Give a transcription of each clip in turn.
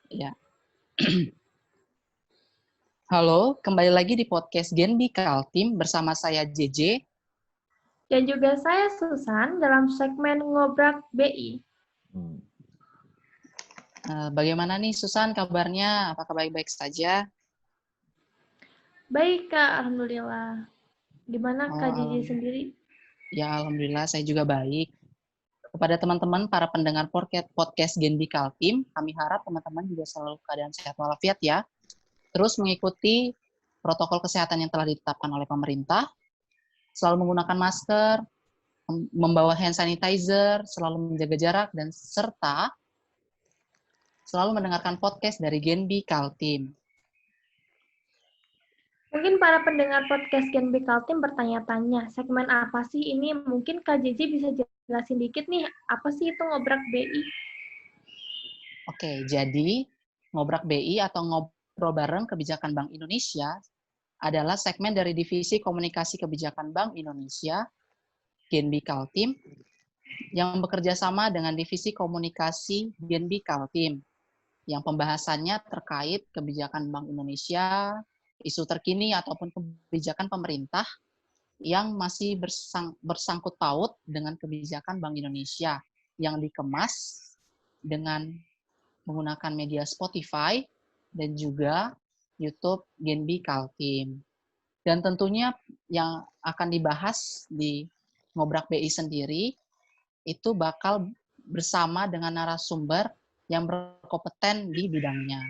Ya. Halo, kembali lagi di podcast Genbi Kaltim bersama saya JJ. Dan juga saya Susan dalam segmen Ngobrak BI. Bagaimana nih Susan kabarnya? Apakah baik-baik saja? Baik Kak, Alhamdulillah. Gimana Kak JJ sendiri? Ya, Alhamdulillah saya juga baik. Kepada teman-teman para pendengar podcast Genbi Kaltim, kami harap teman-teman juga selalu keadaan sehat walafiat ya. Terus mengikuti protokol kesehatan yang telah ditetapkan oleh pemerintah, selalu menggunakan masker, membawa hand sanitizer, selalu menjaga jarak, dan serta selalu mendengarkan podcast dari Genbi Kaltim. Mungkin para pendengar podcast Genbi Kaltim bertanya-tanya, segmen apa sih ini? Mungkin Kak JJ bisa jelasin dikit nih, apa sih itu Ngobrak BI? Oke, jadi Ngobrak BI atau Ngobrol Bareng Kebijakan Bank Indonesia adalah segmen dari Divisi Komunikasi Kebijakan Bank Indonesia, Genbi Kaltim, yang bekerja sama dengan Divisi Komunikasi Genbi Kaltim, yang pembahasannya terkait kebijakan Bank Indonesia, isu terkini ataupun kebijakan pemerintah yang masih bersangkut paut dengan kebijakan Bank Indonesia yang dikemas dengan menggunakan media Spotify dan juga YouTube Genbi Kaltim. Dan tentunya yang akan dibahas di Ngobrak BI sendiri itu bakal bersama dengan narasumber yang berkompeten di bidangnya.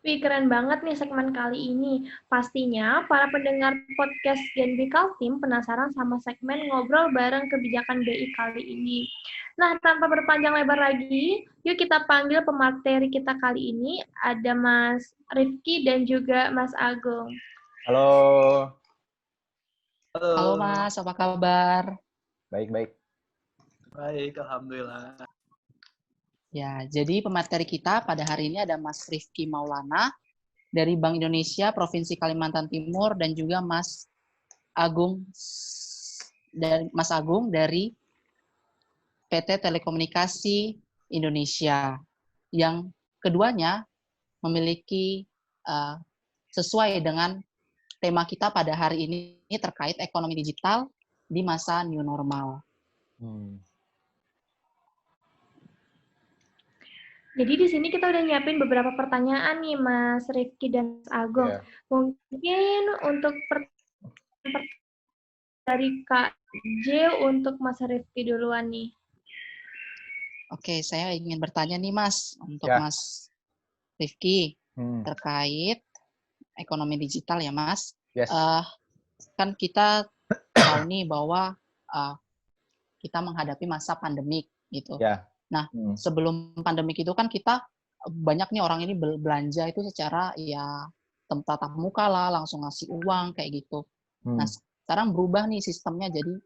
Wih, keren banget nih segmen kali ini. Pastinya para pendengar podcast Genbi Kaltim penasaran sama segmen Ngobrol Bareng Kebijakan BI kali ini. Nah, tanpa berpanjang lebar lagi, yuk kita panggil pemateri kita kali ini. Ada Mas Rifki dan juga Mas Agung. Halo. Halo Mas, apa kabar? Baik. Baik, Alhamdulillah. Ya, jadi pemateri kita pada hari ini ada Mas Rifki Maulana dari Bank Indonesia Provinsi Kalimantan Timur dan juga Mas Agung dari PT Telekomunikasi Indonesia, yang keduanya memiliki sesuai dengan tema kita pada hari ini terkait ekonomi digital di masa new normal. Jadi di sini kita udah nyiapin beberapa pertanyaan nih Mas Rifki dan Mas Agung. Yeah. Mungkin untuk dari Kak J untuk Mas Rifki duluan nih. Oke, saya ingin bertanya nih Mas, untuk Mas Rifki terkait ekonomi digital ya Mas. Yes. Kan kita tahu nih bahwa kita menghadapi masa pandemik gitu. Yeah. Nah, sebelum pandemik itu kan kita banyak nih orang ini belanja itu secara ya tatap muka lah, langsung ngasih uang kayak gitu. Nah, sekarang berubah nih sistemnya jadi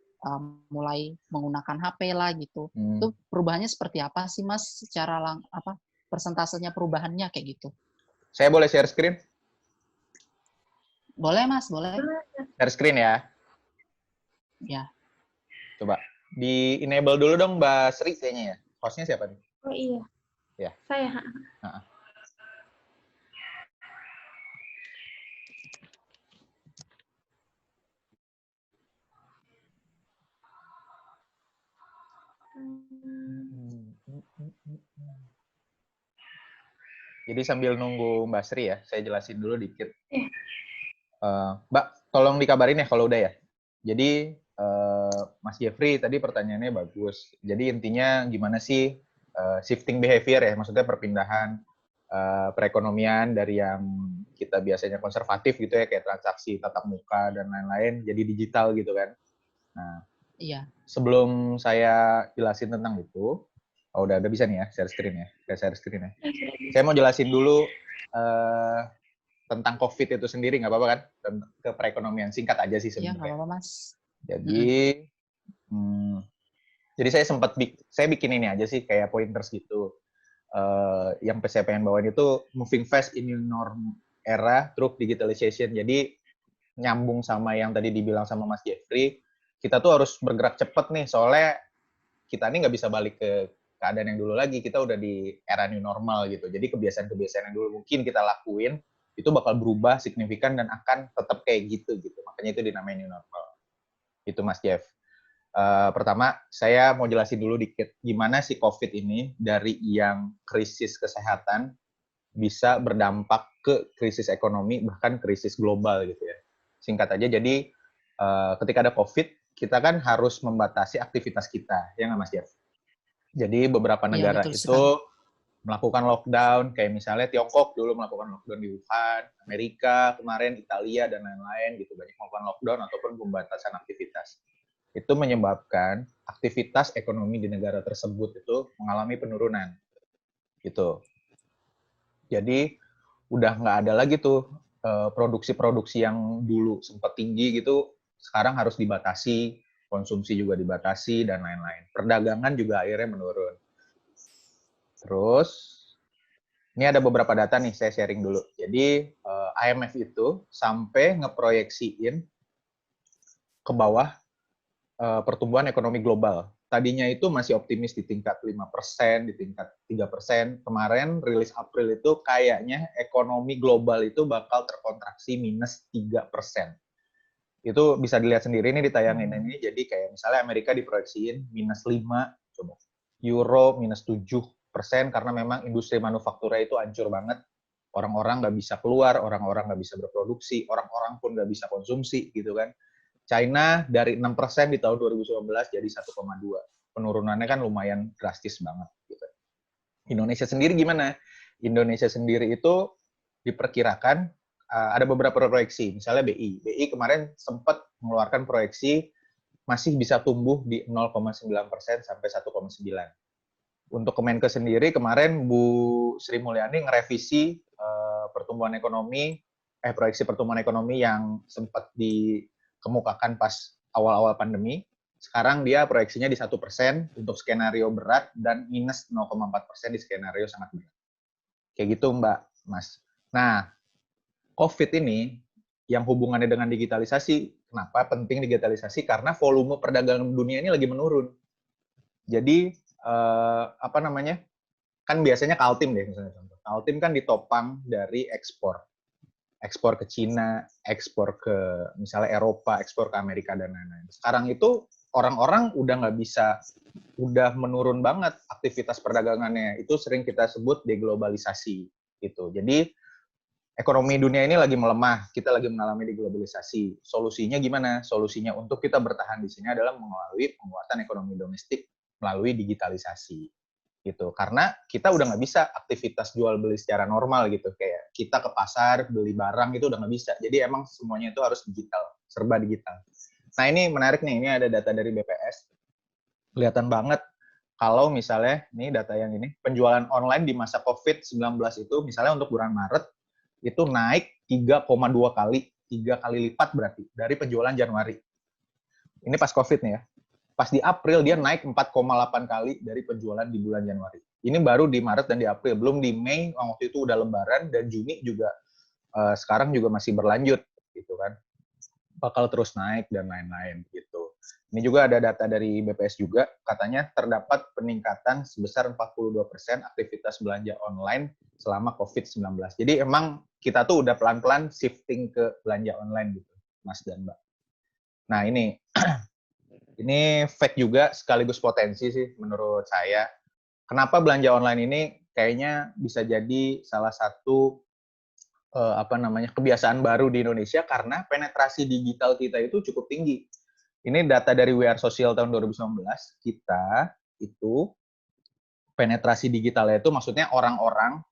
mulai menggunakan HP lah gitu. Itu perubahannya seperti apa sih Mas? Secara persentasenya perubahannya kayak gitu. Saya boleh share screen? Boleh Mas, boleh. Share screen ya. Ya. Coba di enable dulu dong Mbak Sri kayaknya ya. Hostnya siapa nih? Oh iya. Ya. Saya. Jadi sambil nunggu Mbak Sri ya, saya jelasin dulu dikit. Mbak, tolong dikabarin ya kalau udah ya. Jadi Mas Jeffrey tadi pertanyaannya bagus. Jadi intinya gimana sih shifting behavior ya, maksudnya perpindahan perekonomian dari yang kita biasanya konservatif gitu ya, kayak transaksi tatap muka dan lain-lain, jadi digital gitu kan. Nah, iya. Sebelum saya jelasin tentang itu, udah bisa nih ya, share screen ya, share screen ya. Saya mau jelasin dulu tentang COVID itu sendiri, nggak apa-apa kan? Ke perekonomian, singkat aja sih sebenarnya. Iya, nggak apa-apa Mas. Jadi saya bikin ini aja sih, kayak pointers gitu. Yang saya pengen bawain itu moving fast in new norm era through digitalization. Jadi nyambung sama yang tadi dibilang sama Mas Jeffrey, kita tuh harus bergerak cepat nih, soalnya kita ini nggak bisa balik ke keadaan yang dulu lagi. Kita udah di era new normal gitu. Jadi kebiasaan-kebiasaan yang dulu mungkin kita lakuin itu bakal berubah signifikan dan akan tetap kayak gitu. Makanya itu dinamain new normal. Itu Mas Jeff. Pertama, saya mau jelasin dulu dikit gimana sih COVID ini dari yang krisis kesehatan bisa berdampak ke krisis ekonomi, bahkan krisis global gitu ya. Singkat aja, jadi ketika ada COVID, kita kan harus membatasi aktivitas kita, ya nggak Mas Jeff? Jadi beberapa negara itu melakukan lockdown, kayak misalnya Tiongkok dulu melakukan lockdown di Wuhan, Amerika kemarin, Italia, dan lain-lain gitu, banyak melakukan lockdown ataupun pembatasan aktivitas. Itu menyebabkan aktivitas ekonomi di negara tersebut itu mengalami penurunan. Gitu. Jadi udah nggak ada lagi tuh produksi-produksi yang dulu sempat tinggi gitu, sekarang harus dibatasi, konsumsi juga dibatasi, dan lain-lain. Perdagangan juga akhirnya menurun. Terus, ini ada beberapa data nih, saya sharing dulu. Jadi, IMF itu sampai ngeproyeksiin ke bawah pertumbuhan ekonomi global. Tadinya itu masih optimis di tingkat 5%, di tingkat 3%. Kemarin, rilis April itu kayaknya ekonomi global itu bakal terkontraksi minus 3%. Itu bisa dilihat sendiri nih ditayangin ini. Jadi kayak misalnya Amerika diproyeksiin minus 5, coba. Euro minus 7%, karena memang industri manufaktura itu hancur banget. Orang-orang nggak bisa keluar, orang-orang nggak bisa berproduksi, orang-orang pun nggak bisa konsumsi, gitu kan. China dari 6% di tahun 2019 jadi 1,2. Penurunannya kan lumayan drastis banget. Gitu. Indonesia sendiri gimana? Indonesia sendiri itu diperkirakan ada beberapa proyeksi. Misalnya BI. BI kemarin sempat mengeluarkan proyeksi masih bisa tumbuh di 0,9% sampai 1,9%. Untuk Kemenkes sendiri kemarin Bu Sri Mulyani ngerevisi pertumbuhan ekonomi, proyeksi pertumbuhan ekonomi yang sempat dikemukakan pas awal-awal pandemi. Sekarang dia proyeksinya di 1% untuk skenario berat dan minus 0,4% di skenario sangat berat. Kayak gitu Mbak, Mas. Nah, COVID ini yang hubungannya dengan digitalisasi, kenapa penting digitalisasi? Karena volume perdagangan dunia ini lagi menurun. Jadi, kan biasanya Kaltim deh misalnya contoh. Kaltim kan ditopang dari ekspor ke Cina, ekspor ke misalnya Eropa, ekspor ke Amerika dan lain-lain. Sekarang itu orang-orang udah menurun banget aktivitas perdagangannya. Itu sering kita sebut deglobalisasi gitu. Jadi ekonomi dunia ini lagi melemah, kita lagi mengalami deglobalisasi. Solusinya gimana? Solusinya untuk kita bertahan di sini adalah melalui penguatan ekonomi domestik melalui digitalisasi. Gitu. Karena kita udah nggak bisa aktivitas jual beli secara normal gitu, kayak kita ke pasar beli barang itu udah nggak bisa. Jadi emang semuanya itu harus digital, serba digital. Nah ini menarik nih, ini ada data dari BPS, kelihatan banget kalau misalnya nih data yang ini penjualan online di masa COVID-19 itu misalnya untuk bulan Maret itu naik 3,2 kali, 3 kali lipat berarti dari penjualan Januari. Ini pas COVID nih ya. Pas di April dia naik 4,8 kali dari penjualan di bulan Januari. Ini baru di Maret dan di April, belum di Mei waktu itu udah Lebaran, dan Juni juga sekarang juga masih berlanjut gitu kan. Bakal terus naik dan lain-lain gitu. Ini juga ada data dari BPS juga, katanya terdapat peningkatan sebesar 42% aktivitas belanja online selama COVID-19. Jadi emang kita tuh udah pelan-pelan shifting ke belanja online gitu, Mas dan Mbak. Nah ini fact juga sekaligus potensi sih menurut saya. Kenapa belanja online ini kayaknya bisa jadi salah satu kebiasaan baru di Indonesia, karena penetrasi digital kita itu cukup tinggi. Ini data dari We Are Social tahun 2019, kita itu penetrasi digitalnya itu maksudnya orang-orang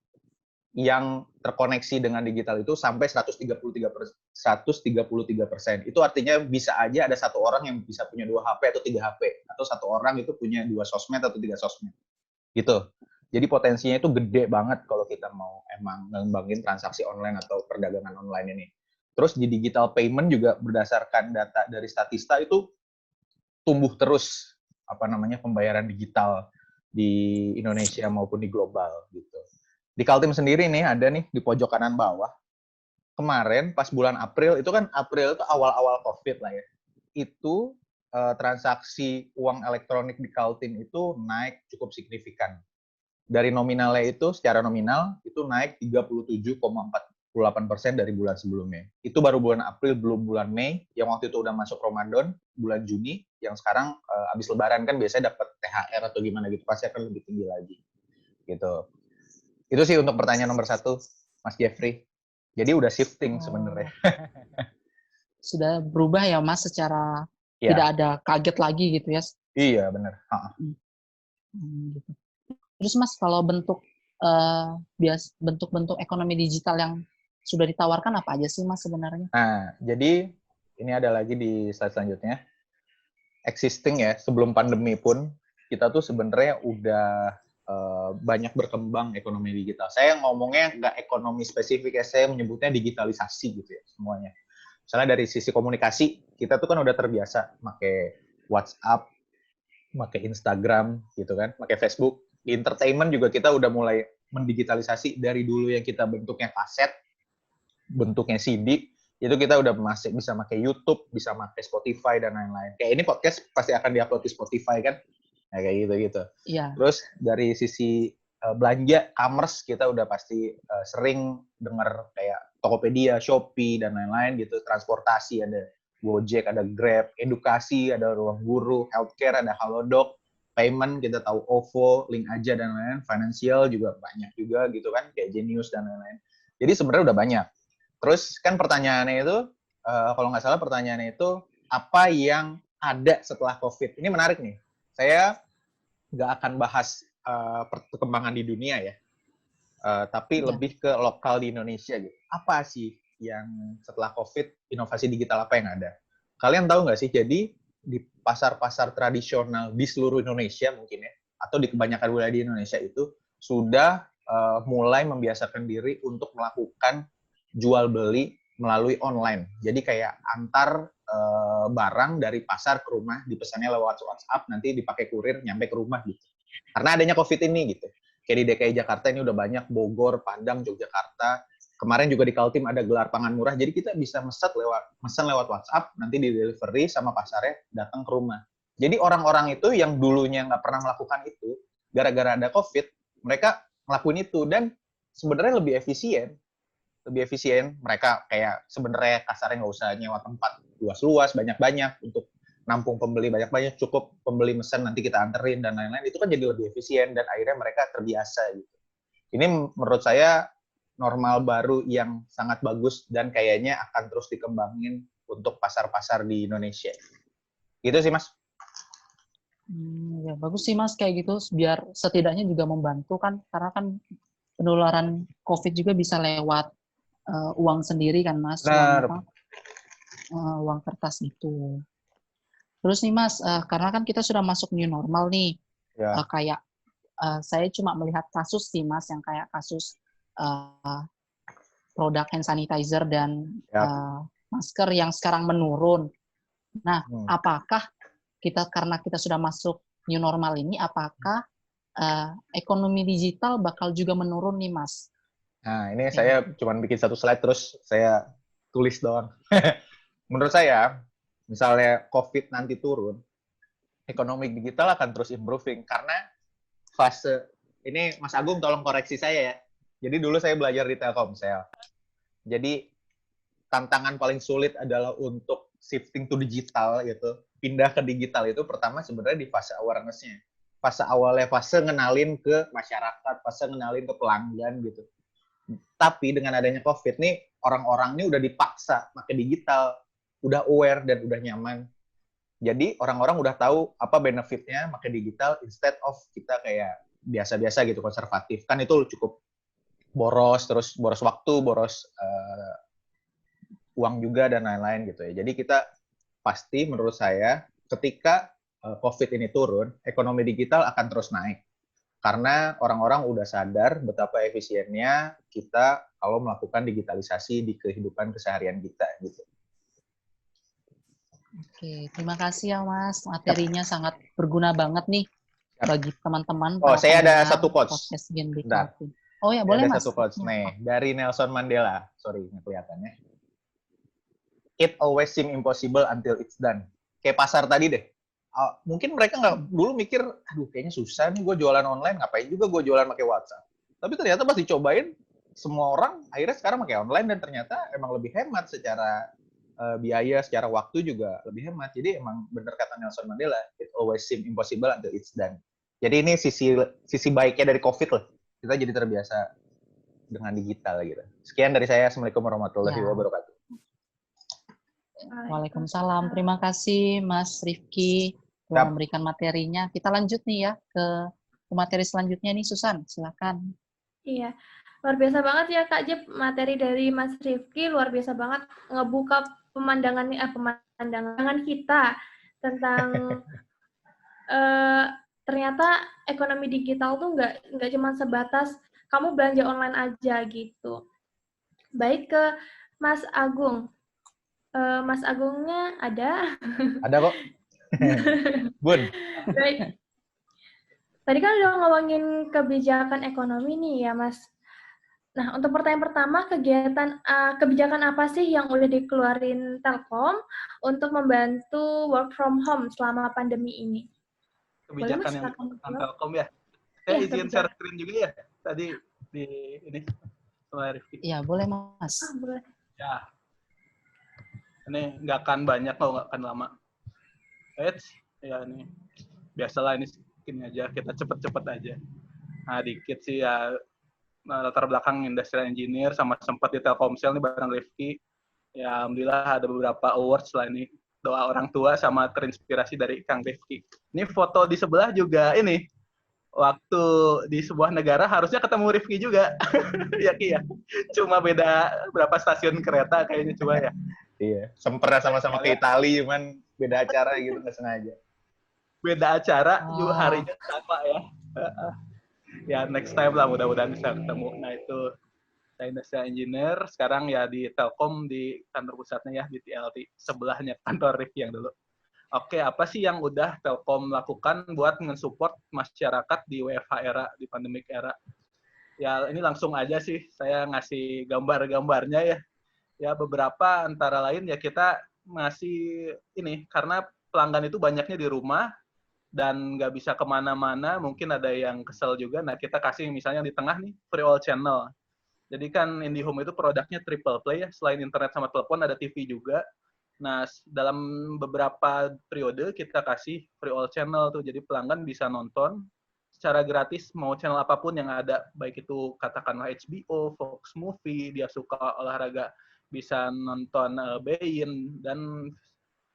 yang terkoneksi dengan digital itu sampai 133%. Itu artinya bisa aja ada satu orang yang bisa punya 2 HP atau 3 HP, atau satu orang itu punya 2 sosmed atau 3 sosmed. Gitu. Jadi potensinya itu gede banget kalau kita mau emang ngembangin transaksi online atau perdagangan online ini. Terus di digital payment juga berdasarkan data dari Statista itu tumbuh terus pembayaran digital di Indonesia maupun di global gitu. Di Kaltim sendiri nih ada nih di pojok kanan bawah. Kemarin pas bulan April itu kan April itu awal-awal COVID lah ya. Itu transaksi uang elektronik di Kaltim itu naik cukup signifikan. Dari nominalnya itu, secara nominal, itu naik 37,48% dari bulan sebelumnya. Itu baru bulan April, belum bulan Mei, yang waktu itu udah masuk Ramadan, bulan Juni, yang sekarang habis Lebaran kan biasanya dapat THR atau gimana gitu, pasti akan lebih tinggi lagi. Gitu. Itu sih untuk pertanyaan nomor 1, Mas Jeffrey. Jadi udah shifting sebenarnya. Sudah berubah ya Mas, secara Ya. tidak ada kaget lagi gitu ya. Iya, benar. Gitu. Terus Mas, kalau bentuk-bentuk ekonomi digital yang sudah ditawarkan apa aja sih Mas sebenarnya? Nah, jadi ini ada lagi di slide selanjutnya. Existing ya, sebelum pandemi pun, kita tuh sebenarnya udah banyak berkembang ekonomi digital. Saya ngomongnya nggak ekonomi spesifik ya, saya menyebutnya digitalisasi gitu ya semuanya. Misalnya dari sisi komunikasi, kita tuh kan udah terbiasa pakai WhatsApp, pakai Instagram gitu kan, pakai Facebook. Di entertainment juga kita udah mulai mendigitalisasi dari dulu yang kita bentuknya kaset, bentuknya CD, itu kita udah masih bisa pakai YouTube, bisa pakai Spotify dan lain-lain. Kayak ini podcast pasti akan diupload di Spotify kan, nah, kayak gitu-gitu. Iya. Terus dari sisi belanja, commerce kita udah pasti sering dengar kayak Tokopedia, Shopee dan lain-lain gitu. Transportasi ada Gojek, ada Grab, edukasi ada Ruang Guru, healthcare ada Halodoc, payment kita tahu OVO, Link Aja dan lain-lain, financial juga banyak juga gitu kan, kayak Genius dan lain-lain. Jadi sebenarnya udah banyak. Terus kan pertanyaannya itu, kalau nggak salah pertanyaannya itu, apa yang ada setelah COVID? Ini menarik nih. Saya nggak akan bahas perkembangan di dunia ya, tapi lebih ke lokal di Indonesia gitu. Apa sih yang setelah COVID, inovasi digital apa yang ada? Kalian tahu nggak sih, jadi di pasar-pasar tradisional di seluruh Indonesia mungkin ya, atau di kebanyakan wilayah di Indonesia itu, sudah mulai membiasakan diri untuk melakukan jual beli melalui online. Jadi kayak antar barang dari pasar ke rumah, dipesannya lewat WhatsApp, nanti dipakai kurir, nyampe ke rumah gitu. Karena adanya COVID ini gitu. Kayak di DKI Jakarta ini udah banyak, Bogor, Padang, Yogyakarta. Kemarin juga di Kaltim ada gelar pangan murah, jadi kita bisa mesen lewat WhatsApp, nanti di delivery sama pasarnya datang ke rumah. Jadi orang-orang itu yang dulunya nggak pernah melakukan itu, gara-gara ada COVID, mereka ngelakuin itu, dan sebenarnya lebih efisien. Mereka kayak sebenarnya kasarnya nggak usah nyewa tempat luas-luas, banyak-banyak untuk nampung pembeli banyak-banyak, cukup pembeli mesen nanti kita anterin dan lain-lain, itu kan jadi lebih efisien dan akhirnya mereka terbiasa gitu. Ini menurut saya normal baru yang sangat bagus dan kayaknya akan terus dikembangin untuk pasar-pasar di Indonesia. Gitu sih Mas. Ya bagus sih Mas kayak gitu, biar setidaknya juga membantu kan, karena kan penularan COVID juga bisa lewat uang sendiri kan Mas, uang kertas itu. Terus nih Mas, karena kan kita sudah masuk new normal nih, kayak saya cuma melihat kasus sih Mas, yang kayak kasus produk hand sanitizer dan masker yang sekarang menurun. Nah, apakah karena kita sudah masuk new normal ini, apakah ekonomi digital bakal juga menurun nih Mas? Nah, ini saya cuma bikin satu slide terus saya tulis doang. Menurut saya, misalnya COVID nanti turun, ekonomi digital akan terus improving karena fase ini, Mas Agung tolong koreksi saya ya. Jadi dulu saya belajar di Telkomsel. Jadi tantangan paling sulit adalah untuk shifting to digital gitu, pindah ke digital itu pertama sebenarnya di fase awareness-nya. Fase awalnya, fase ngenalin ke masyarakat, fase ngenalin ke pelanggan gitu. Tapi dengan adanya COVID nih, orang-orang ini udah dipaksa pakai digital, udah aware dan udah nyaman. Jadi orang-orang udah tahu apa benefitnya pakai digital instead of kita kayak biasa-biasa gitu, konservatif. Kan itu cukup boros, terus boros waktu, boros uang juga dan lain-lain gitu ya. Jadi kita pasti menurut saya ketika COVID ini turun, ekonomi digital akan terus naik. Karena orang-orang udah sadar betapa efisiennya kita kalau melakukan digitalisasi di kehidupan keseharian kita gitu. Oke, terima kasih ya Mas. Materinya sangat berguna banget nih bagi teman-teman. Oh, saya ada satu quotes. Oh ya, boleh Mas. Ada satu quotes nih dari Nelson Mandela. Sorry, ini kelihatannya. It always seems impossible until it's done. kayak pasar tadi deh. Mungkin mereka nggak dulu mikir, aduh kayaknya susah nih gue jualan online, ngapain juga gue jualan pakai WhatsApp. Tapi ternyata pas dicobain, semua orang akhirnya sekarang pakai online dan ternyata emang lebih hemat secara biaya, secara waktu juga lebih hemat. Jadi emang bener kata Nelson Mandela, it always seem impossible until it's done. Jadi ini sisi baiknya dari COVID lah. Kita jadi terbiasa dengan digital gitu. Sekian dari saya. Assalamualaikum warahmatullahi wabarakatuh. Waalaikumsalam. Terima kasih Mas Rifki telah memberikan materinya. Kita lanjut nih ya ke materi selanjutnya nih, Susan. Silakan. Iya, luar biasa banget ya Kak Jep, materi dari Mas Rifki luar biasa banget ngebuka pemandangan kita tentang ternyata ekonomi digital tuh nggak cuma sebatas kamu belanja online aja gitu. Baik ke Mas Agung. Mas Agungnya ada? Ada kok. Bun. Baik. Tadi kan udah ngomongin kebijakan ekonomi nih ya, Mas. Nah, untuk pertanyaan pertama, kebijakan apa sih yang udah dikeluarin Telkom untuk membantu work from home selama pandemi ini? Kebijakan yang dikeluarkan Telkom ya. Saya izin share screen juga ya tadi di ini sama Rifki. Iya, boleh Mas. Boleh. Ya. Ini nggak akan banyak kok, nggak akan lama. Ya ini biasalah ini skin aja, kita cepet-cepet aja. Nah, dikit sih ya, latar belakang industrial engineer sama sempat di Telkomsel nih bareng Rifki. Ya, alhamdulillah ada beberapa awards lah ini. Doa orang tua sama terinspirasi dari Kang Rifki. Ini foto di sebelah juga ini. Waktu di sebuah negara harusnya ketemu Rifki juga. Ya, Ki ya. Cuma beda berapa stasiun kereta kayaknya coba ya. Iya, pernah sama-sama ke Italia, cuman beda acara gitu, nggak sengaja. Beda acara, juga harinya sama ya. Ya, next time lah mudah-mudahan bisa ketemu. Nah, itu saya industrial engineer, sekarang ya di Telkom, di kantor pusatnya ya, di TLT, sebelahnya kantor Rifki yang dulu. Oke, apa sih yang udah Telkom lakukan buat nge-support masyarakat di WFH era, di pandemic era? Ya, ini langsung aja sih, saya ngasih gambar-gambarnya ya. Ya, beberapa antara lain ya kita masih ini, karena pelanggan itu banyaknya di rumah, dan nggak bisa kemana-mana, mungkin ada yang kesel juga. Nah, kita kasih misalnya di tengah nih, free all channel. Jadi kan IndiHome itu produknya triple play ya, selain internet sama telepon ada TV juga. Nah, dalam beberapa periode kita kasih free all channel tuh, jadi pelanggan bisa nonton secara gratis mau channel apapun yang ada, baik itu katakanlah HBO, Fox Movie, dia suka olahraga bisa nonton Bein dan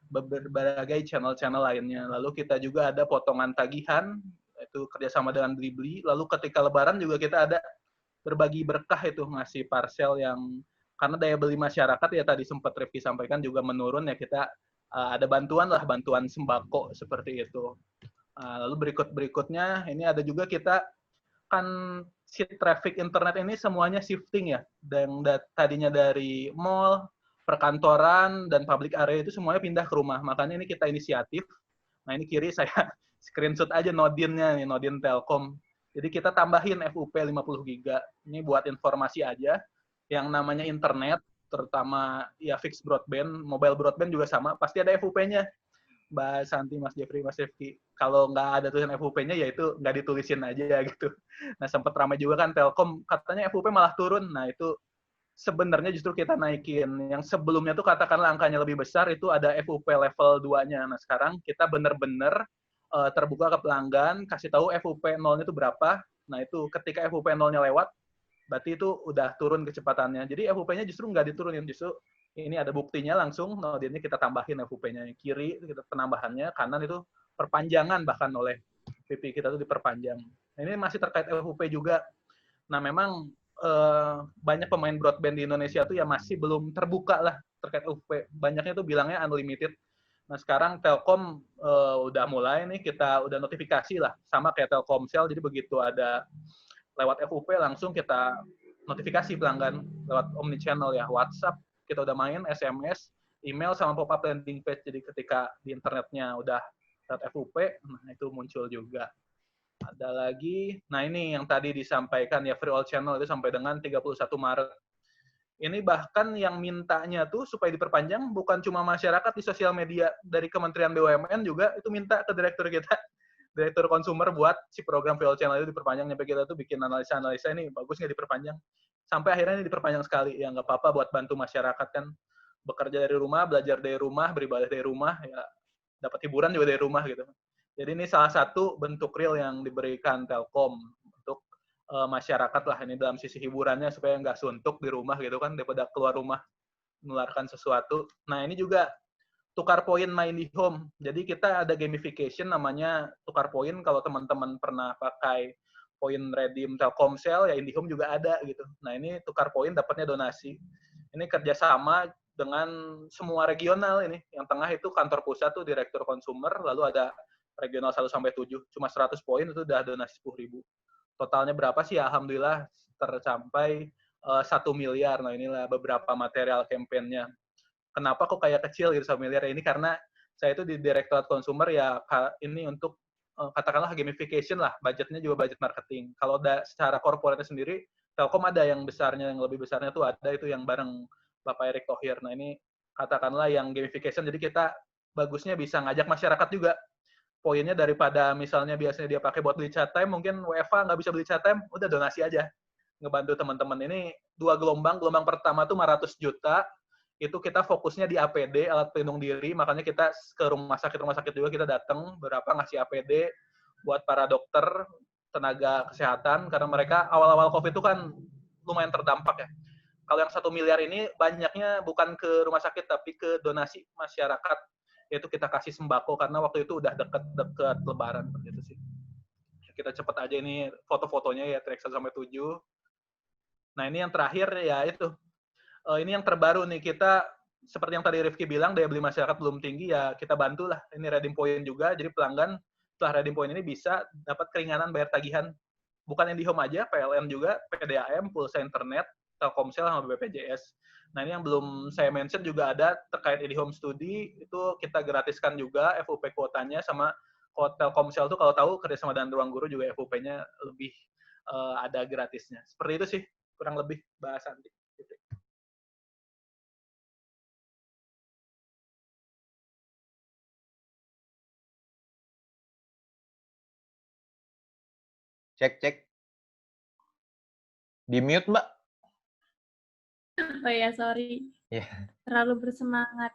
berbagai channel-channel lainnya. Lalu kita juga ada potongan tagihan, itu kerjasama dengan Blibli. Lalu ketika Lebaran juga kita ada berbagi berkah, itu ngasih parcel yang karena daya beli masyarakat ya tadi sempat Rifki sampaikan juga menurun ya, kita ada bantuan sembako seperti itu. Lalu berikutnya ini ada juga kita kan si traffic internet ini semuanya shifting ya, dan tadinya dari mall, perkantoran, dan public area itu semuanya pindah ke rumah. Makanya ini kita inisiatif. Nah, ini kiri saya screenshot aja Nodin-nya nih, Nodin Telkom. Jadi kita tambahin FUP 50 GB. Ini buat informasi aja. Yang namanya internet, terutama ya fixed broadband, mobile broadband juga sama, pasti ada FUP-nya. Mbak Santi, Mas Jeffrey, Mas Rifki. Kalau nggak ada tulisan FUP-nya, ya itu nggak ditulisin aja gitu. Nah, sempat ramai juga kan Telkom, katanya FUP malah turun. Nah, itu sebenarnya justru kita naikin. Yang sebelumnya tuh katakanlah angkanya lebih besar, itu ada FUP level 2-nya. Nah, sekarang kita benar-benar terbuka ke pelanggan, kasih tahu FUP 0-nya itu berapa. Nah, itu ketika FUP 0-nya lewat, berarti itu udah turun kecepatannya. Jadi FUP-nya justru nggak diturunin, justru ini ada buktinya langsung, Nodin-nya kita tambahin FUP-nya. Kiri kita penambahannya, kanan itu perpanjangan bahkan oleh PP kita tuh diperpanjang. Nah, ini masih terkait FUP juga. Nah, memang banyak pemain broadband di Indonesia tuh ya masih belum terbuka lah terkait FUP. Banyaknya tuh bilangnya unlimited. Nah, sekarang Telkom udah mulai nih, kita udah notifikasi lah, sama kayak Telkomsel, jadi begitu ada lewat FUP langsung kita notifikasi pelanggan lewat omnichannel ya, WhatsApp, kita udah main, SMS, email, sama pop-up landing page. Jadi ketika di internetnya udah lewat FUP, nah itu muncul juga. Ada lagi, nah ini yang tadi disampaikan ya, free all channel itu sampai dengan 31 Maret. Ini bahkan yang mintanya tuh supaya diperpanjang bukan cuma masyarakat di sosial media dari Kementerian BUMN juga itu minta ke direktur kita, direktur konsumer buat si program VOL Channel itu diperpanjang. Sampai kita tuh bikin analisa-analisa ini bagus nggak diperpanjang. Sampai akhirnya ini diperpanjang sekali. Ya nggak apa-apa buat bantu masyarakat kan bekerja dari rumah, belajar dari rumah, beribadah dari rumah, ya dapat hiburan juga dari rumah gitu. Jadi ini salah satu bentuk real yang diberikan Telkom untuk masyarakat lah ini dalam sisi hiburannya supaya nggak suntuk di rumah gitu kan daripada keluar rumah menularkan sesuatu. Nah ini juga tukar poin My IndiHome. Jadi kita ada gamification namanya tukar poin. Kalau teman-teman pernah pakai poin redeem Telkomsel ya IndiHome juga ada gitu. Nah ini tukar poin dapatnya donasi. Ini kerjasama dengan semua regional ini. Yang tengah itu kantor pusat tuh direktur konsumer, lalu ada regional 1 sampai 7. Cuma 100 poin itu udah donasi 10.000. Totalnya berapa sih? Alhamdulillah tercapai 1 miliar. Nah inilah beberapa material kampanyenya. Kenapa kok kayak kecil gitu 1 miliar? Ini karena saya itu di Direktorat Konsumer ya ini untuk katakanlah gamification lah. Budgetnya juga budget marketing. Kalau secara korporatnya sendiri, Telkom ada yang besarnya, yang lebih besarnya tuh ada itu yang bareng Bapak Erick Thohir. Nah ini katakanlah yang gamification. Jadi kita bagusnya bisa ngajak masyarakat juga. Poinnya daripada misalnya biasanya dia pakai buat beli chat time, mungkin WFA nggak bisa beli chat time, udah donasi aja. Ngebantu teman-teman. Ini 2 gelombang. Gelombang pertama tuh 500 juta. Itu kita fokusnya di APD, alat pelindung diri. Makanya kita ke rumah sakit juga kita datang, berapa ngasih APD buat para dokter, tenaga kesehatan. Karena mereka awal-awal COVID itu kan lumayan terdampak ya. Kalau yang 1 miliar ini banyaknya bukan ke rumah sakit, tapi ke donasi masyarakat. Yaitu kita kasih sembako karena waktu itu udah deket lebaran gitu sih. Kita cepet aja ini foto-fotonya ya track 1 sampai 7. Nah, ini yang terakhir ya itu. Ini yang terbaru nih, kita seperti yang tadi Rifki bilang daya beli masyarakat belum tinggi ya kita bantulah. Ini redeem point juga, jadi pelanggan setelah redeem point ini bisa dapat keringanan bayar tagihan. Bukan IndiHome aja, PLN juga, PDAM, pulsa internet, Telkomsel sama BPJS. Nah ini yang belum saya mention juga ada terkait IndiHome Studi, itu kita gratiskan juga FUP kuotanya sama Telkomsel tuh kalau tahu kerjasama dengan Ruang Guru juga FUP-nya lebih ada gratisnya. Seperti itu sih kurang lebih bahasan. Cek. Di mute, Mbak. Oh ya, sorry. Yeah. Terlalu bersemangat.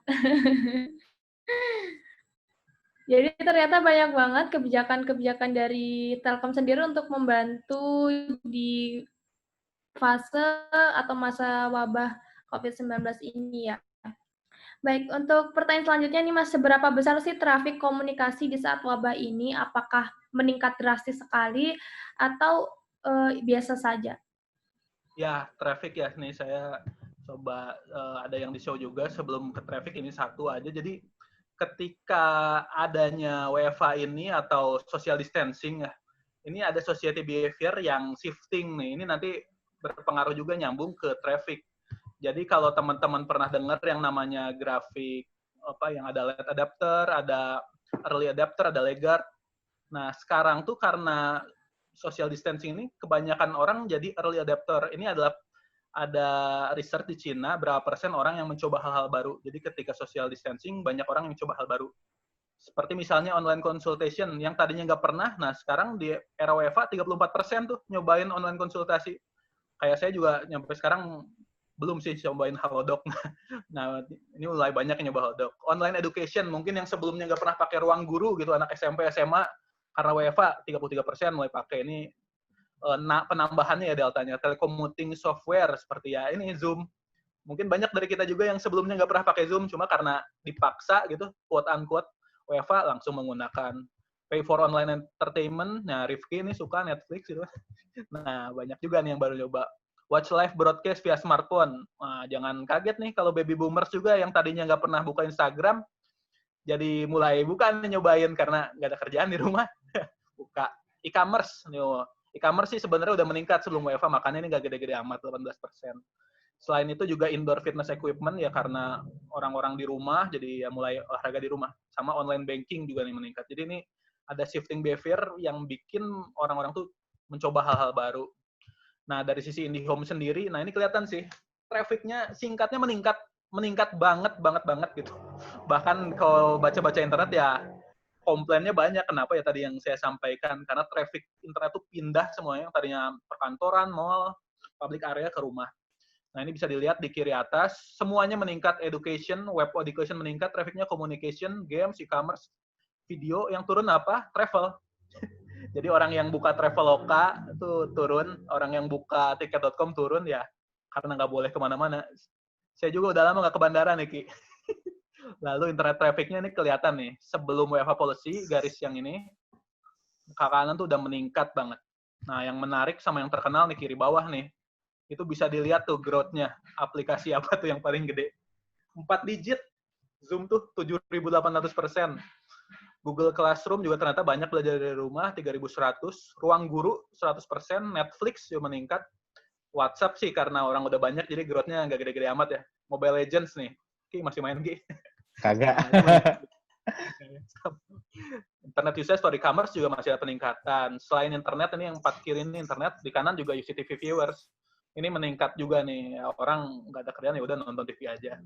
Jadi ternyata banyak banget kebijakan-kebijakan dari Telkom sendiri untuk membantu di fase atau masa wabah COVID-19 ini ya. Baik, untuk pertanyaan selanjutnya nih Mas, seberapa besar sih trafik komunikasi di saat wabah ini? Apakah meningkat drastis sekali atau biasa saja? Ya, traffic ya. Nih saya coba ada yang di-show juga sebelum ke traffic ini satu aja. Jadi ketika adanya WFH ini atau social distancing ya, ini ada society behavior yang shifting nih. Ini nanti berpengaruh juga nyambung ke traffic. Jadi kalau teman-teman pernah dengar yang namanya grafik apa yang ada late adapter, ada early adapter, ada laggard. Nah, sekarang tuh karena social distancing ini kebanyakan orang jadi early adapter. Ini adalah ada research di Cina berapa persen orang yang mencoba hal-hal baru. Jadi ketika social distancing banyak orang yang mencoba hal baru. Seperti misalnya online consultation yang tadinya nggak pernah, nah sekarang di era WFH 34% tuh nyobain online konsultasi. Kayak saya juga nyampe sekarang belum sih cobain Halodoc. Nah, ini mulai banyak yang nyoba Halodoc. Online education, mungkin yang sebelumnya nggak pernah pakai Ruang Guru gitu, anak SMP, SMA, karena WFH 33% mulai pakai. Ini penambahannya ya deltanya. Telecommuting software seperti ya ini Zoom. Mungkin banyak dari kita juga yang sebelumnya nggak pernah pakai Zoom, cuma karena dipaksa gitu, quote-unquote, WFH langsung menggunakan. Pay for online entertainment, nah Rifki ini suka Netflix gitu. Nah, banyak juga nih yang baru coba. Watch live broadcast via smartphone. Nah, jangan kaget nih kalau baby boomers juga yang tadinya nggak pernah buka Instagram, jadi mulai buka nih nyobain karena nggak ada kerjaan di rumah. Buka e-commerce. E-commerce sih sebenarnya udah meningkat sebelum WFH, makanya ini nggak gede-gede amat, 18%. Selain itu juga indoor fitness equipment ya karena orang-orang di rumah, jadi ya mulai olahraga di rumah. Sama online banking juga nih meningkat. Jadi ini ada shifting behavior yang bikin orang-orang tuh mencoba hal-hal baru. Nah, dari sisi IndiHome sendiri, nah ini kelihatan sih, trafficnya singkatnya meningkat banget gitu. Bahkan kalau baca-baca internet ya komplainnya banyak. Kenapa ya tadi yang saya sampaikan, karena traffic internet tuh pindah semuanya, yang tadinya perkantoran, mall, public area ke rumah. Nah, ini bisa dilihat di kiri atas, semuanya meningkat. Education, web education meningkat, trafficnya communication, games, e-commerce, video. Yang turun apa? Travel. Jadi orang yang buka Traveloka itu turun, orang yang buka tiket.com turun ya, karena nggak boleh kemana-mana. Saya juga udah lama nggak ke bandara nih, Ki. Lalu internet traffic-nya ini kelihatan nih, sebelum WFH policy, garis yang ini, ke kanan tuh udah meningkat banget. Nah, yang menarik sama yang terkenal nih, kiri bawah nih, itu bisa dilihat tuh growth-nya. Aplikasi apa tuh yang paling gede? 4 digit. Zoom tuh 7.800%. Google Classroom juga ternyata banyak belajar dari rumah, 3.100. Ruang Guru 100%. Netflix juga meningkat. WhatsApp sih karena orang udah banyak, jadi growth-nya nggak gede-gede amat ya. Mobile Legends nih. Ki, masih main Ki? Kagak. Internet usage story commerce juga masih ada peningkatan. Selain internet, ini yang 4 kiri ini internet, di kanan juga UCTV viewers. Ini meningkat juga nih. Orang nggak ada kerjaan ya udah nonton TV aja.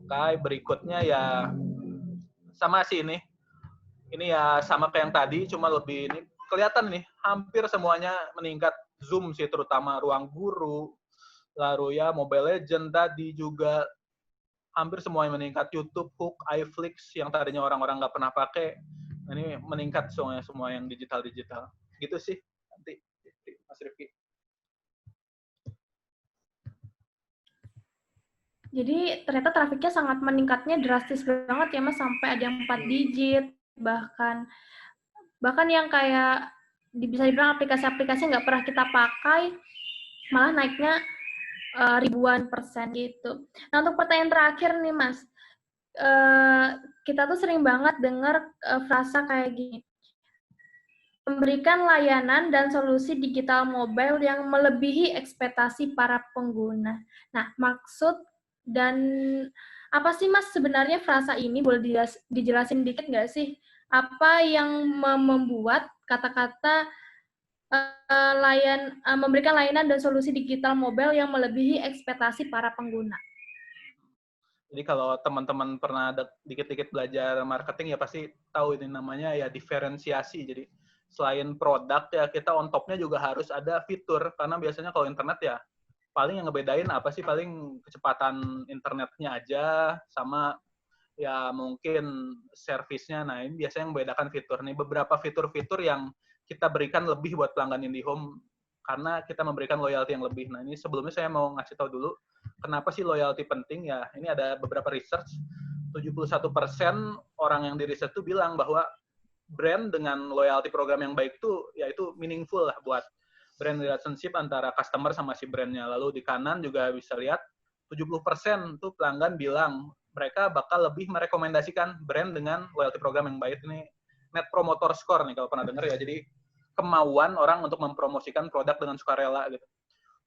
Oke, berikutnya ya sama sih ini. Ini ya sama kayak yang tadi, cuma lebih ini kelihatan nih, hampir semuanya meningkat. Zoom sih terutama, Ruang Guru, lalu ya Mobile Legends tadi juga hampir semuanya meningkat. YouTube, Hook, iFlix yang tadinya orang-orang nggak pernah pakai, ini meningkat semuanya, semua yang digital-digital. Gitu sih, nanti Mas Rifki. Jadi ternyata trafiknya sangat meningkatnya drastis banget ya Mas, sampai ada yang 4 digit, bahkan yang kayak bisa dibilang aplikasi-aplikasi nggak pernah kita pakai, malah naiknya ribuan persen gitu. Nah, untuk pertanyaan terakhir nih Mas, kita tuh sering banget dengar frasa kayak gini, memberikan layanan dan solusi digital mobile yang melebihi ekspektasi para pengguna. Nah, maksud dan apa sih Mas sebenarnya frasa ini? Boleh dijelasin dikit nggak sih? Apa yang membuat kata-kata memberikan layanan dan solusi digital mobile yang melebihi ekspektasi para pengguna? Jadi kalau teman-teman pernah dikit-dikit belajar marketing ya pasti tahu ini namanya ya diferensiasi. Jadi selain produk ya kita on top-nya juga harus ada fitur. Karena biasanya kalau internet ya paling yang ngebedain apa sih, paling kecepatan internetnya aja sama ya mungkin servisnya. Nah ini biasanya yang membedakan fitur. Nih beberapa fitur-fitur yang kita berikan lebih buat pelanggan IndiHome karena kita memberikan loyalty yang lebih. Nah ini sebelumnya saya mau ngasih tahu dulu kenapa sih loyalty penting ya. Ini ada beberapa research, 71% orang yang di riset itu bilang bahwa brand dengan loyalty program yang baik itu yaitu meaningful lah buat brand relationship antara customer sama si brandnya. Lalu di kanan juga bisa lihat 70% tuh pelanggan bilang mereka bakal lebih merekomendasikan brand dengan loyalty program yang baik. Ini Net Promoter Score nih kalau pernah dengar ya. Jadi kemauan orang untuk mempromosikan produk dengan sukarela gitu.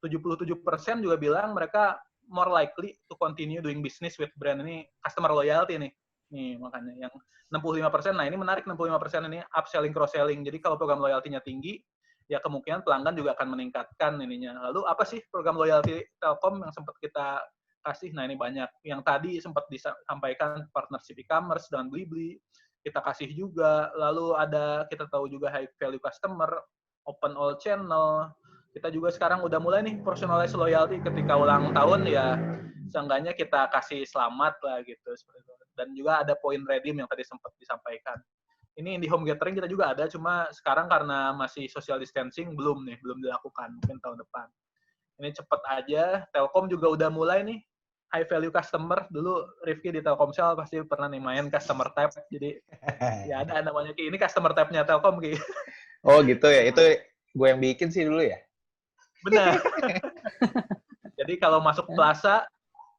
77% juga bilang mereka more likely to continue doing business with brand. Ini customer loyalty nih. Nih makanya yang 65%, nah ini menarik 65% ini upselling cross-selling. Jadi kalau program loyalty-nya tinggi, ya kemungkinan pelanggan juga akan meningkatkan ininya. Lalu apa sih program loyalty Telkom yang sempat kita kasih? Nah ini banyak. Yang tadi sempat disampaikan partnership e-commerce dengan Blibli, kita kasih juga. Lalu ada, kita tahu juga high value customer, open all channel. Kita juga sekarang udah mulai nih personalized loyalty ketika ulang tahun ya seenggaknya kita kasih selamat lah gitu. Dan juga ada point redeem yang tadi sempat disampaikan. Ini IndiHome Gathering kita juga ada, cuma sekarang karena masih social distancing belum dilakukan, mungkin tahun depan. Ini cepet aja, Telkom juga udah mulai nih, high value customer. Dulu Rifki di Telkomsel pasti pernah nih main customer tab, jadi ya ada namanya Ki. Ini customer tab-nya Telkom Ki. Oh gitu ya, itu gue yang bikin sih dulu ya? Benar. Jadi kalau masuk plaza,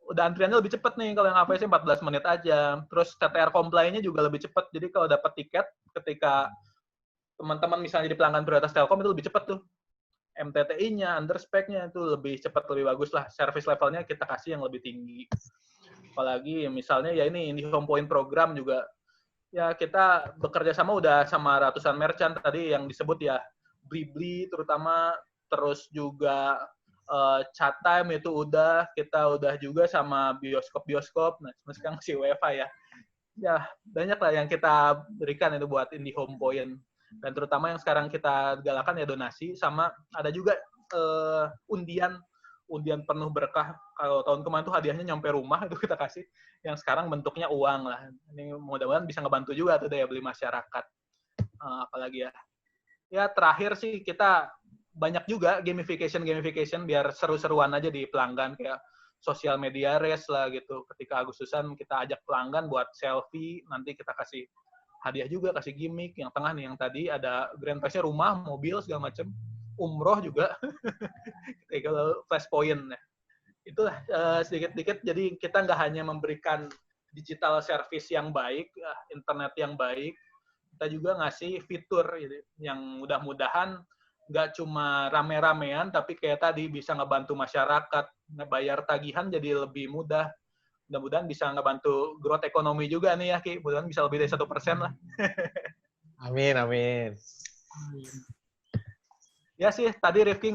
udah antriannya lebih cepat nih. Kalau yang APC 14 menit aja. Terus TTR comply-nya juga lebih cepat. Jadi kalau dapat tiket, ketika teman-teman misalnya jadi pelanggan prioritas Telkom, itu lebih cepat tuh. MTTI-nya, underspec-nya itu lebih cepat, lebih bagus lah. Service levelnya kita kasih yang lebih tinggi. Apalagi misalnya ya ini IndiHome Point Program juga. Ya kita bekerja sama udah sama ratusan merchant tadi yang disebut ya. Blibli terutama, terus juga chat time itu udah, kita udah juga sama bioskop-bioskop. Nah, sekarang si UEFA ya. Ya, banyak lah yang kita berikan itu buat IndiHome Point. Dan terutama yang sekarang kita galakan ya donasi, sama ada juga undian penuh berkah. Kalau tahun kemarin tuh hadiahnya nyampe rumah, itu kita kasih. Yang sekarang bentuknya uang lah. Ini mudah-mudahan bisa ngebantu juga tuh daya beli masyarakat. Apalagi ya. Ya, terakhir sih kita banyak juga gamification biar seru-seruan aja di pelanggan, kayak sosial media race lah gitu. Ketika Agustusan kita ajak pelanggan buat selfie, nanti kita kasih hadiah juga, kasih gimmick. Yang tengah nih, yang tadi ada grand prize-nya rumah, mobil, segala macam. Umroh juga. Kalau flash point. Itulah sedikit-sedikit, jadi kita nggak hanya memberikan digital service yang baik, internet yang baik, kita juga ngasih fitur yang mudah-mudahan nggak cuma rame-ramean, tapi kayak tadi bisa ngebantu masyarakat, ngebayar tagihan jadi lebih mudah. Mudah-mudahan bisa ngebantu growth ekonomi juga nih ya, Ki. Mudah-mudahan bisa lebih dari 1% lah. Amin, amin. Ya sih, tadi Rifki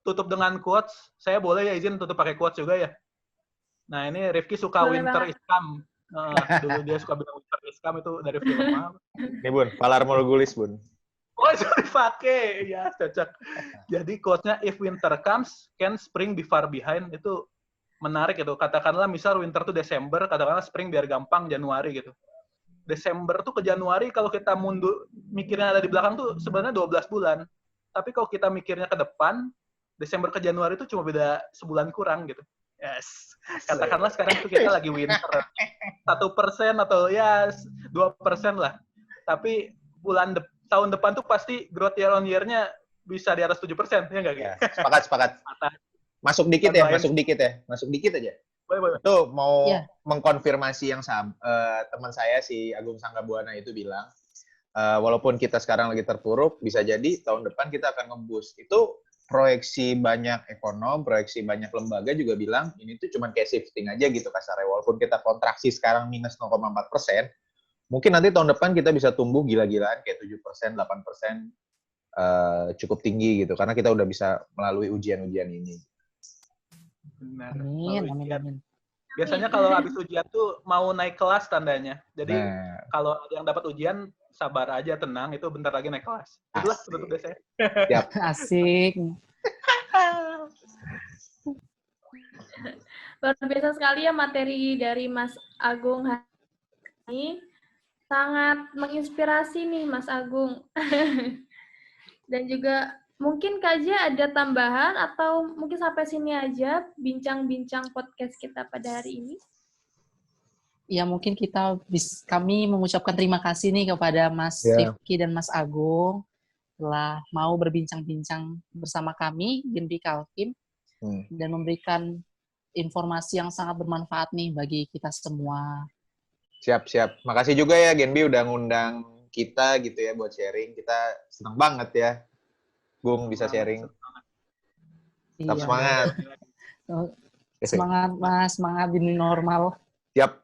tutup dengan quotes. Saya boleh ya izin tutup pakai quotes juga ya? Nah, ini Rifki suka Boleh winter banget. is come. Dulu dia suka bilang winter is come, itu dari film apa? Ini Bun, Valar Morghulis Bun. Oh, itu dipakai. Ya, cocok. Jadi quotes-nya, if winter comes, can spring be far behind? Itu menarik gitu. Katakanlah misal winter tuh Desember, katakanlah spring biar gampang Januari gitu. Desember tuh ke Januari, kalau kita mundur, mikirnya ada di belakang tuh sebenarnya 12 bulan. Tapi kalau kita mikirnya ke depan, Desember ke Januari itu cuma beda sebulan kurang gitu. Yes. Katakanlah sekarang tuh kita lagi winter. 1% atau ya 2% lah. Tapi tahun depan tuh pasti growth year on year-nya bisa di atas 7%, ya nggak? Ya, sepakat. Masuk dikit aja. Boleh. Itu mau mengkonfirmasi yang teman saya si Agung Sanggabuana itu bilang, walaupun kita sekarang lagi terpuruk, bisa jadi tahun depan kita akan nge-boost. Itu proyeksi banyak ekonom, proyeksi banyak lembaga juga bilang, ini tuh cuma kayak shifting aja gitu kasarnya. Walaupun kita kontraksi sekarang minus 0,4%, mungkin nanti tahun depan kita bisa tumbuh gila-gilaan kayak 7%, 8%, cukup tinggi gitu. Karena kita udah bisa melalui ujian-ujian ini. Benar. Amin. Biasanya kalau habis ujian tuh mau naik kelas tandanya. Jadi kalau ada yang dapat ujian, sabar aja, tenang. Itu bentar lagi naik kelas. Itulah tutup saya. Siap. Asik. Luar biasa sekali ya materi dari Mas Agung hari ini. Sangat menginspirasi nih Mas Agung. Dan juga mungkin Kak Jia ada tambahan atau mungkin sampai sini aja bincang-bincang podcast kita pada hari ini? Ya mungkin kami mengucapkan terima kasih nih kepada Mas Rifki dan Mas Agung telah mau berbincang-bincang bersama kami Genbi Kaltim dan memberikan informasi yang sangat bermanfaat nih bagi kita semua. Siap. Makasih juga ya Genbi udah ngundang kita gitu ya buat sharing. Kita senang banget ya, Bung, bisa sharing. Tetap semangat. Semangat Mas, semangat di normal. Siap.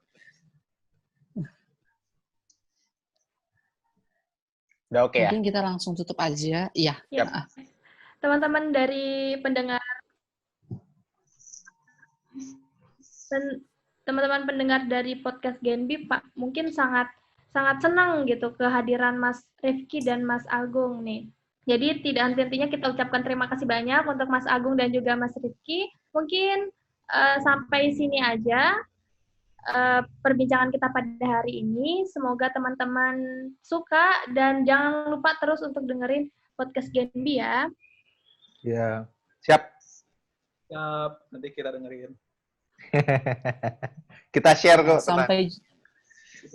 Udah oke ya? Mungkin kita langsung tutup aja. Iya. Ya. Teman-teman dari teman-teman pendengar dari podcast Genbi, Pak, mungkin sangat senang gitu kehadiran Mas Rifki dan Mas Agung nih. Jadi tidak henti-hentinya kita ucapkan terima kasih banyak untuk Mas Agung dan juga Mas Rifki. Mungkin sampai sini aja perbincangan kita pada hari ini. Semoga teman-teman suka dan jangan lupa terus untuk dengerin podcast Genbi ya. Ya, siap. Nanti kita dengerin. Kita share kok. Sampai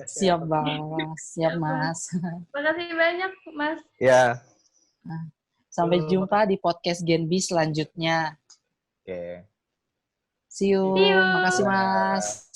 siap Mas. Terima kasih banyak Mas. Ya. Sampai jumpa di podcast Genbi selanjutnya. Oke. See you. Makasih Mas.